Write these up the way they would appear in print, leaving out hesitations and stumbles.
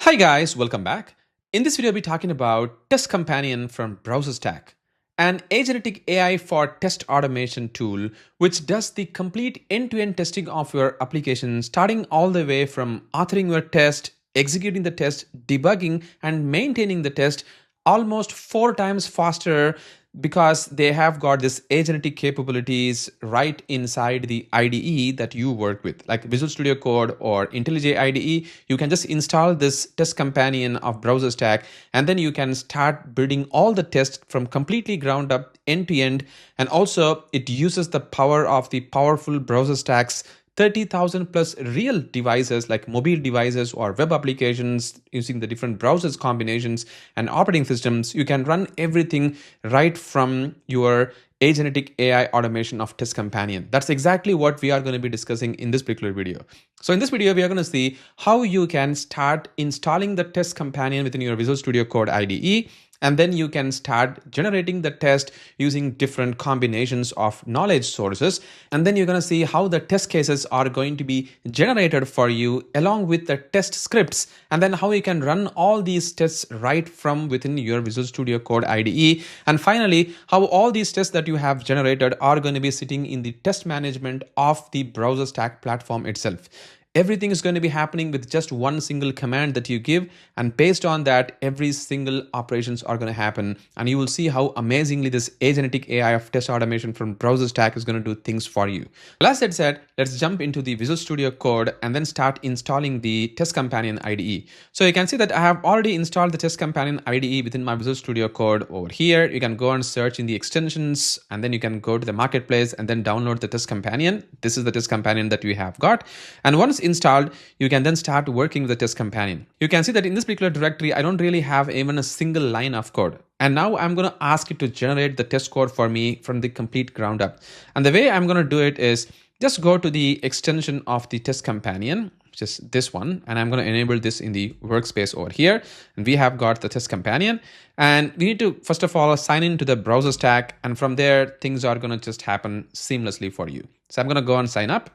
Hi guys, welcome back. In this video, I'll be talking about Test Companion from BrowserStack, an agentic AI for test automation tool which does the complete end-to-end testing of your application, starting all the way from authoring your test, executing the test, debugging, and maintaining the test almost 4 times faster because they have got this agentic capabilities right inside the IDE that you work with, like Visual Studio Code or IntelliJ IDE. You can just install this test companion of BrowserStack, and then you can start building all the tests from completely ground up end to end. And also it uses the power of the powerful BrowserStack's 30,000 plus real devices like mobile devices or web applications using the different browsers combinations and operating systems. You can run everything right from your agentic AI automation of Test Companion. That's exactly what we are going to be discussing in this particular video. So in this video, we are going to see how you can start installing the Test Companion within your Visual Studio Code IDE. And then you can start generating the test using different combinations of knowledge sources. And then you're going to see how the test cases are going to be generated for you along with the test scripts. And then how you can run all these tests right from within your Visual Studio Code IDE. And finally, how all these tests that you have generated are going to be sitting in the test management of the BrowserStack platform itself. Everything is going to be happening with just one single command that you give, and based on that, every single operations are going to happen. And you will see how amazingly this agentic AI of test automation from BrowserStack is going to do things for you. Well, as I said, let's jump into the Visual Studio Code and then start installing the Test Companion IDE. So you can see that I have already installed the Test Companion IDE within my Visual Studio Code over here. You can go and search in the extensions, and then you can go to the marketplace and then download the Test Companion. This is the Test Companion that we have got. And once installed, you can then start working with the Test Companion. You can see that in this particular directory, I don't really have even a single line of code. And now I'm going to ask it to generate the test code for me from the complete ground up. And the way I'm going to do it is just go to the extension of the Test Companion, which is this one. And I'm going to enable this in the workspace over here. And we have got the Test Companion. And we need to, first of all, sign into the BrowserStack. And from there, things are going to just happen seamlessly for you. So I'm going to go and sign up.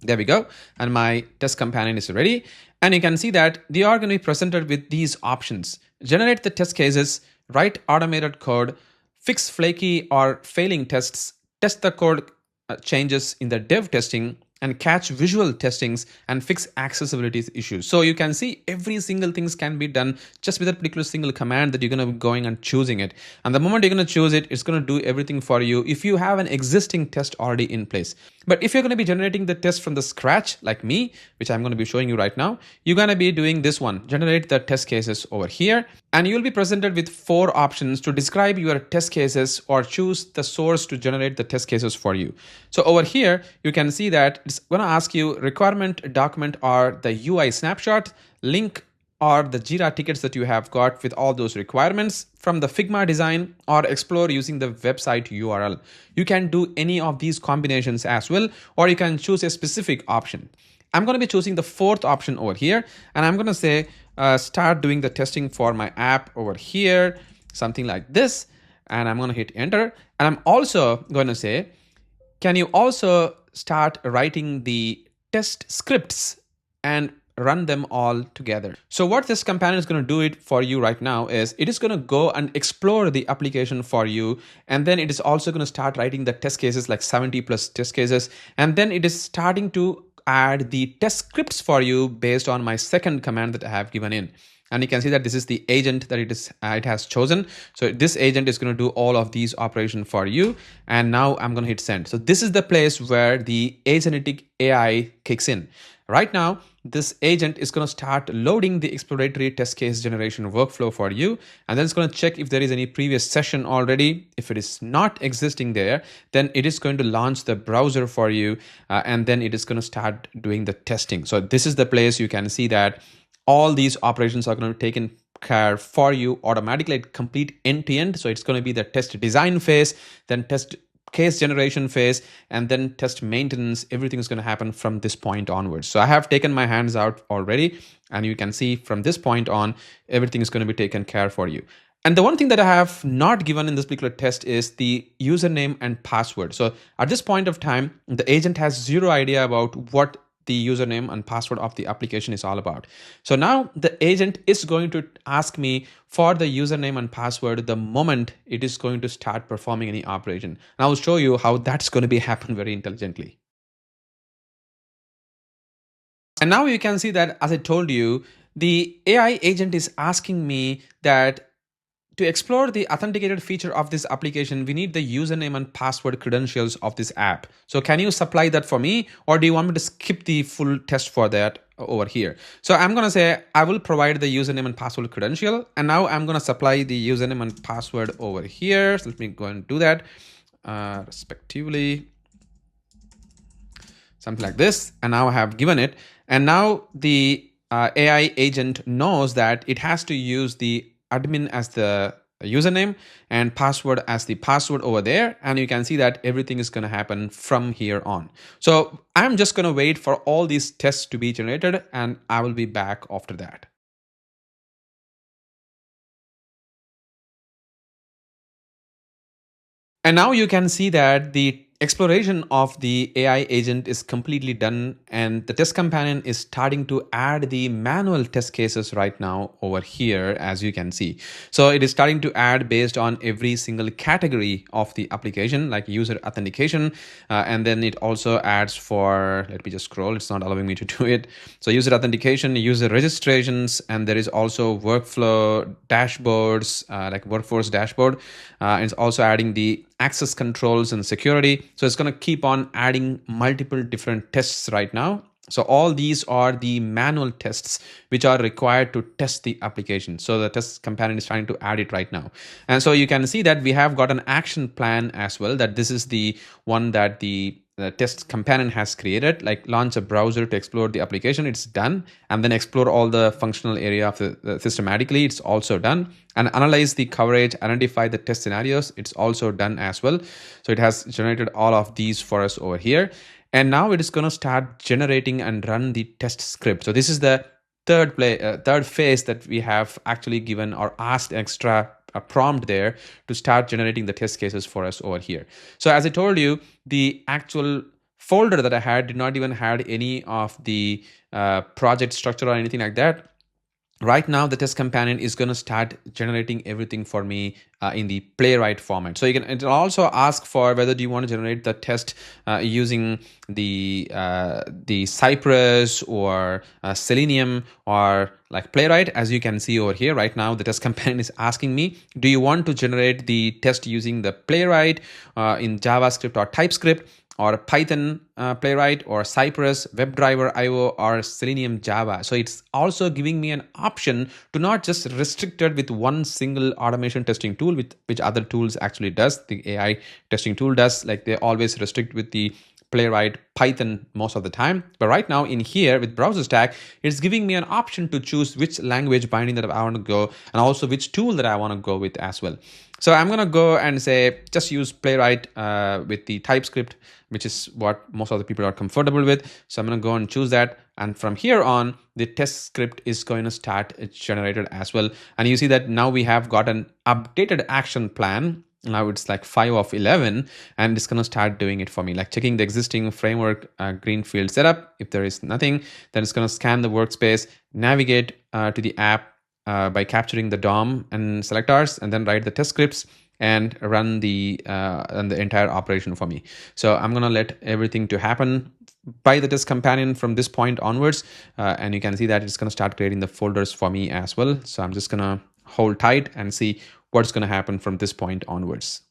There we go. And my Test Companion is ready. And you can see that they are going to be presented with these options: generate the test cases, write automated code, fix flaky or failing tests, test the code changes in the dev testing, and catch visual testings and fix accessibility issues. So you can see every single things can be done just with a particular single command that you're going to be going and choosing it. And the moment you're going to choose it, it's going to do everything for you if you have an existing test already in place. But if you're going to be generating the test from the scratch, like me, which I'm going to be showing you right now, you're going to be doing this one, generate the test cases over here. And you'll be presented with 4 options to describe your test cases or choose the source to generate the test cases for you. So over here, you can see that it's going to ask you requirement document or the UI snapshot, link or the Jira tickets that you have got with all those requirements from the Figma design, or explore using the website URL. You can do any of these combinations as well, or you can choose a specific option. I'm going to be choosing the 4th option over here, and I'm going to say start doing the testing for my app over here, something like this, and I'm going to hit enter. And I'm also going to say, can you also start writing the test scripts and run them all together. So what this companion is going to do it for you right now is it is going to go and explore the application for you. And then it is also going to start writing the test cases, like 70 plus test cases. And then it is starting to add the test scripts for you based on my second command that I have given in. And you can see that this is the agent that it has chosen. So this agent is going to do all of these operations for you. And now I'm going to hit send. So this is the place where the agentic AI kicks in. Right now, this agent is going to start loading the exploratory test case generation workflow for you. And then it's going to check if there is any previous session already. If it is not existing there, then it is going to launch the browser for you. And then it is going to start doing the testing. So this is the place you can see that all these operations are going to be taken care for you automatically, complete end to end. So it's going to be the test design phase, then test case generation phase, and then test maintenance. Everything is going to happen from this point onwards. So I have taken my hands out already, and you can see from this point on, everything is going to be taken care for you. And the one thing that I have not given in this particular test is the username and password. So at this point of time, the agent has zero idea about what the username and password of the application is all about. So now the agent is going to ask me for the username and password the moment it is going to start performing any operation. And I'll show you how that's going to be happen very intelligently. And now you can see that, as I told you, the AI agent is asking me that to explore the authenticated feature of this application, we need the username and password credentials of this app. So can you supply that for me, or do you want me to skip the full test for that over here? So I'm going to say I will provide the username and password credential, and now I'm going to supply the username and password over here. So let me go and do that respectively, something like this. And now I have given it, and now the AI agent knows that it has to use the admin as the username and password as the password over there, and you can see that everything is going to happen from here on. So I'm just going to wait for all these tests to be generated, and I will be back after that. And now you can see that the exploration of the AI agent is completely done, and the test companion is starting to add the manual test cases right now over here, as you can see. So it is starting to add based on every single category of the application, like user authentication, and then it also adds for, let me just scroll, it's not allowing me to do it. So user authentication, user registrations, and there is also workflow dashboards, like workforce dashboard. It's also adding the access controls and security. So it's going to keep on adding multiple different tests right now. So all these are the manual tests which are required to test the application. So the test companion is trying to add it right now. And so you can see that we have got an action plan as well, that this is the one that the test companion has created, like launch a browser to explore the application. It's done. And then explore all the functional area of the systematically. It's also done. And analyze the coverage, identify the test scenarios. It's also done as well. So it has generated all of these for us over here. And now it is going to start generating and run the test script. So this is the third phase that we have actually given or asked extra a prompt there to start generating the test cases for us over here. So as I told you, the actual folder that I had did not even had any of the project structure or anything like that. Right now, the test companion is going to start generating everything for me in the Playwright format. So it'll also ask for whether do you want to generate the test using the Cypress or Selenium or like Playwright. As you can see over here, right now the test companion is asking me, do you want to generate the test using the Playwright in JavaScript or TypeScript, or Python Playwright, or Cypress, WebDriver IO, or Selenium Java. So it's also giving me an option to not just restricted with one single automation testing tool, which other tools actually does. The AI testing tool does, like they always restrict with the Playwright, Python most of the time. But right now in here with BrowserStack, it's giving me an option to choose which language binding that I want to go, and also which tool that I want to go with as well. So I'm going to go and say, just use Playwright with the TypeScript, which is what most of the people are comfortable with. So I'm going to go and choose that. And from here on, the test script is going to start generated as well. And you see that now we have got an updated action plan. Now it's like 5 of 11, and it's going to start doing it for me, like checking the existing framework greenfield setup. If there is nothing, then it's going to scan the workspace, navigate to the app by capturing the DOM and selectors, and then write the test scripts and run the entire operation for me. So I'm going to let everything to happen by the test companion from this point onwards. And you can see that it's going to start creating the folders for me as well. So I'm just going to hold tight and see what's going to happen from this point onwards.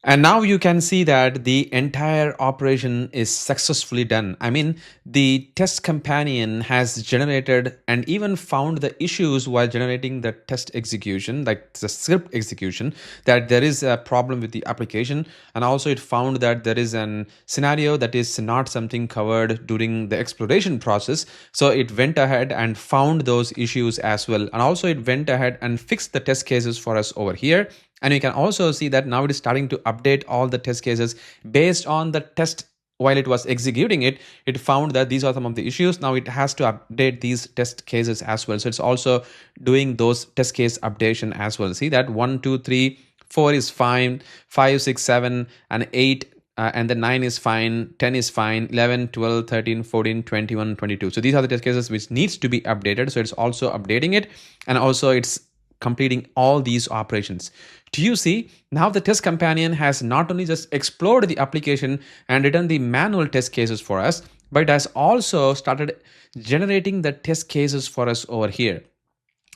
And now you can see that the entire operation is successfully done. I mean, the test companion has generated and even found the issues while generating the test execution, like the script execution, that there is a problem with the application. And also it found that there is an scenario that is not something covered during the exploration process. So it went ahead and found those issues as well. And also it went ahead and fixed the test cases for us over here. And you can also see that now it is starting to update all the test cases based on the test while it was executing it, it found that these are some of the issues. Now it has to update these test cases as well. So it's also doing those test case updation as well. See that 1, 2, 3, 4 is fine, 5, 6, 7, and 8. And then 9 is fine, 10 is fine, 11, 12, 13, 14, 21, 22. So these are the test cases which needs to be updated. So it's also updating it, and also it's completing all these operations. Do you see? Now the test companion has not only just explored the application and written the manual test cases for us, but it has also started generating the test cases for us over here.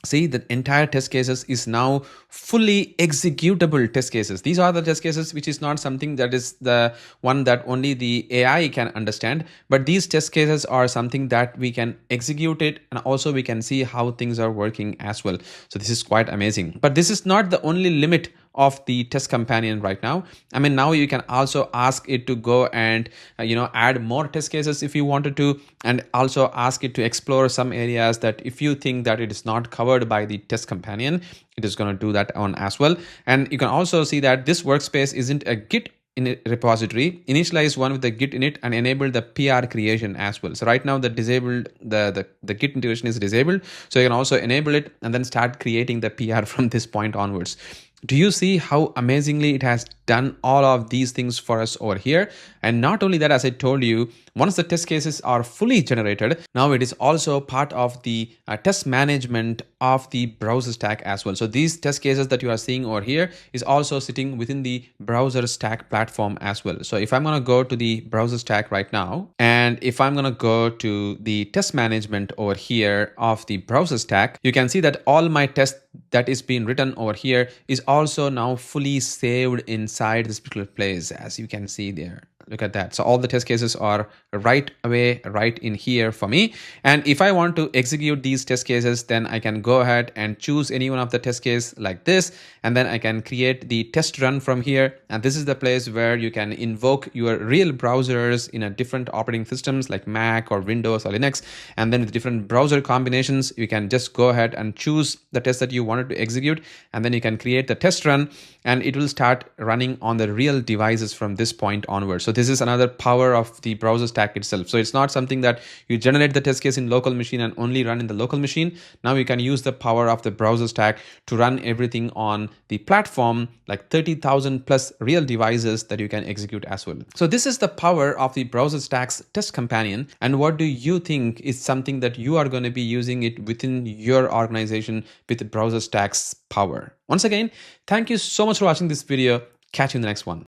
See, the entire test cases is now fully executable test cases. These are the test cases which is not something that is the one that only the AI can understand, but these test cases are something that we can execute it, and also we can see how things are working as well. So this is quite amazing. But this is not the only limit of the test companion right now. I mean, now you can also ask it to go and add more test cases if you wanted to, and also ask it to explore some areas that if you think that it is not covered by the test companion, it is going to do that on as well. And you can also see that this workspace isn't a Git in a repository. Initialize one with the Git init and enable the PR creation as well. So right now the disabled the Git integration is disabled, so you can also enable it and then start creating the PR from this point onwards. Do you see how amazingly it has done all of these things for us over here? And not only that, as I told you, once the test cases are fully generated, now it is also part of the test management of the BrowserStack as well. So these test cases that you are seeing over here is also sitting within the BrowserStack platform as well. So if I'm going to go to the BrowserStack right now, and if I'm going to go to the test management over here of the BrowserStack, you can see that all my tests that is being written over here is also now fully saved inside this particular place, as you can see there. Look at that. So all the test cases are right away right in here for me. And if I want to execute these test cases, then I can go ahead and choose any one of the test case like this, and then I can create the test run from here. And this is the place where you can invoke your real browsers in a different operating systems like Mac or Windows or Linux. And then with different browser combinations, you can just go ahead and choose the test that you wanted to execute, and then you can create the test run, and it will start running on the real devices from this point onward. So this is another power of the BrowserStack itself. So it's not something that you generate the test case in local machine and only run in the local machine. Now you can use the power of the BrowserStack to run everything on the platform, like 30,000 plus real devices that you can execute as well. So this is the power of the BrowserStack's test companion. And what do you think is something that you are going to be using it within your organization with BrowserStack's power? Once again, thank you so much for watching this video. Catch you in the next one.